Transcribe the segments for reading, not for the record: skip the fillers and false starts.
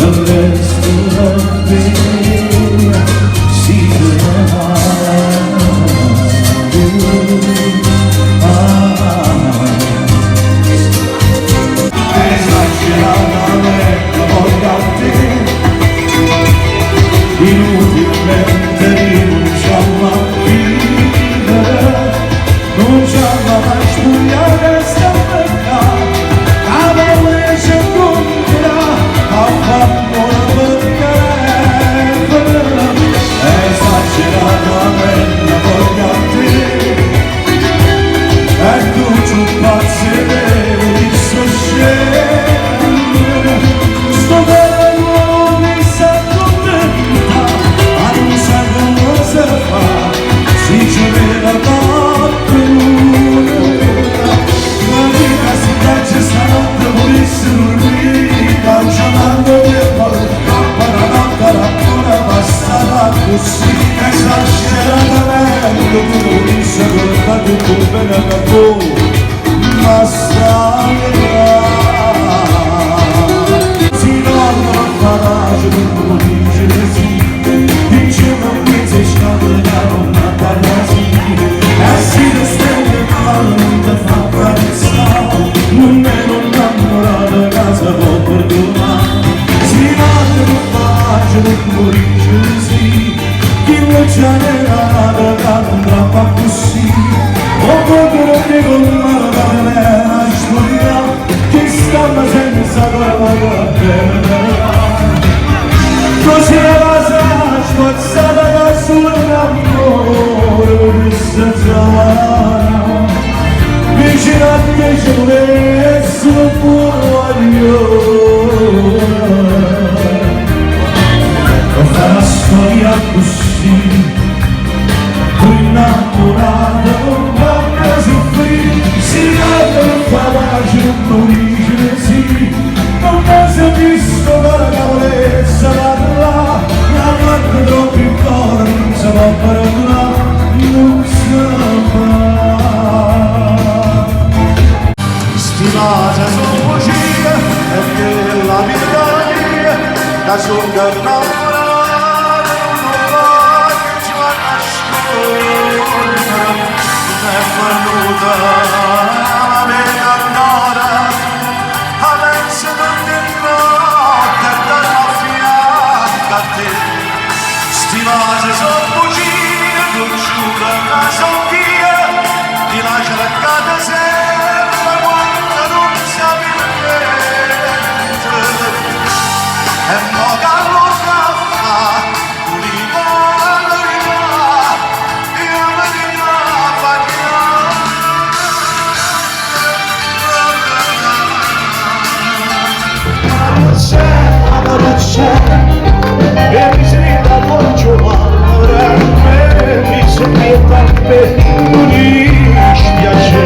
el resto del día sigue esageradamente voy a ti, inutilmente rinunciamo a vivere, non c'è mai studiare sta vita, la legge conterà a favore perché esageradamente voglio a te, e tu ci passerai di scendere, sto bello mi sa contenta, ma non sa come si fa, si ci vede da stanotte volessi dormire, cangiando del balcone, una passata così, esageratamente, tu non mi sei guardato come bene da voi, ma stai là. Si non farà, tu non dici così, dici non mi sei scagliato una parasi, e si restende male, non ti fa carezzare. Non me non innamorare a casa può perdonare, si manda per facile e morisce così, chi non c'è nata che non trappa così, o potere che con mano da venera storia, che stanno senza quella che bene, così la sa spazzata da solo l'amore che si zara. Vicino a te ci volessi un cuoio, non fa una storia così, tu innamorata non va a soffrire, si nata non fa pace, non morisce così, non mi si è visto con la cavolezza da là, la parte troppo in cuore non si può perdonare, non si fa. Stimata sono bugie, e che la vita mia, da sola innamorata, non voglio ci va nascondere, non è venuta la vita nora, adesso non ti notte e dalla fianca a te. Stimata sono bugie, non giuro una soffia, ti lascio la casa sempre quando non sapi niente, e mo callo fa, l'unica verità, io mi dico fatica. Non c'è, e mi sembra voglio amore, mi sembra a me, non dispiace.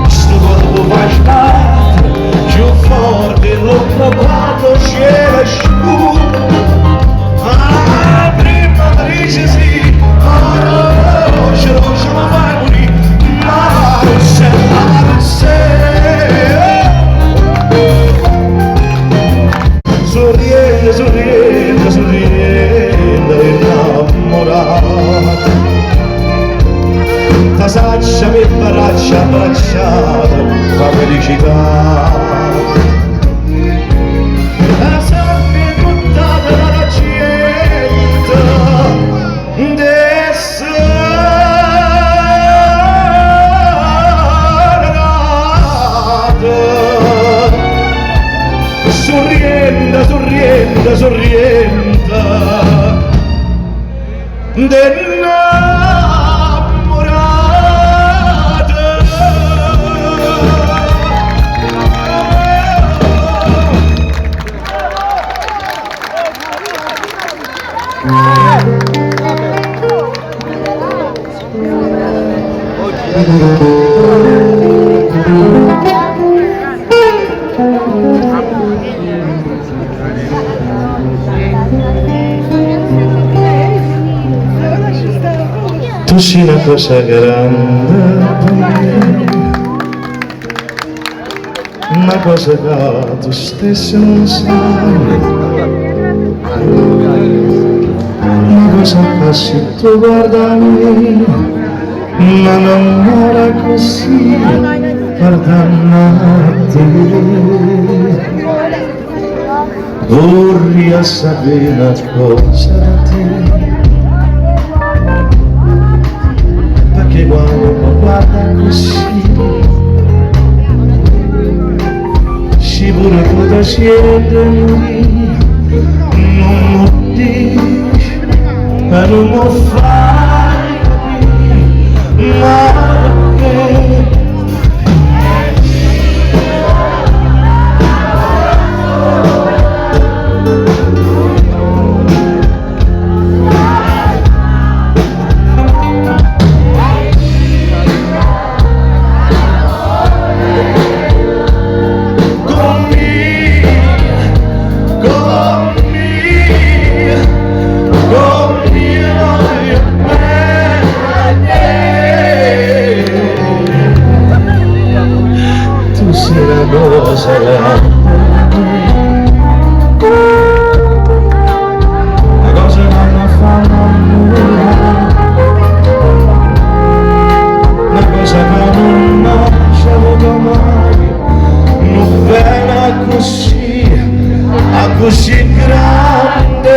Sto corpo fascinato, più forte l'ho provato, c'era scuro. Ah, prima dice sì, oh, ce lo fai morire, ma se sorriende, sorriende, sorriende, innamorato. Tasaccia mi braccia abbracciato, fa felicità. La sabbia buttata dalla gente, desolata. Sorrienda, sorrienda, sorrienda, tu sei una cosa grande, ma una cosa che tu stesso non sai, una cosa che se tu guardavi ma non era così, guardando a te. Vorrei sapere una cosa da te, perché quando mi guarda così si pure può scendere, non mi dici e non mi fai capire, ma perché le cose non fanno nulla, una cosa che non sapevo mai, non bella così, a così grande.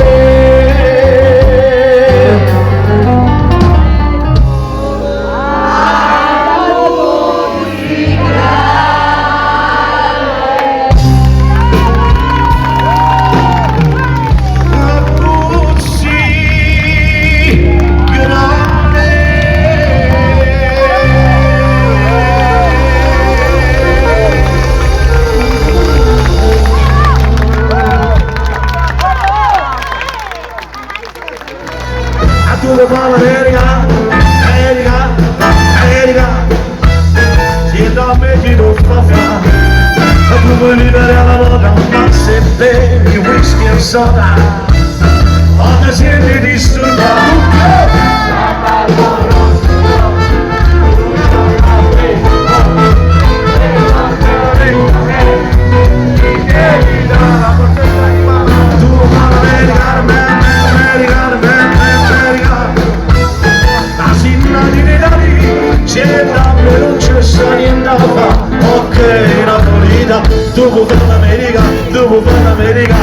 Tu lo fai America, America, America, si da me ci lo fa fare, e tu puoi vivere alla volta, ma se bevi whisky e soda, o ti senti disturbato. Non c'è niente da fare, ok, Napolita, tu vuoi fare l'America, tu vuoi fare l'America.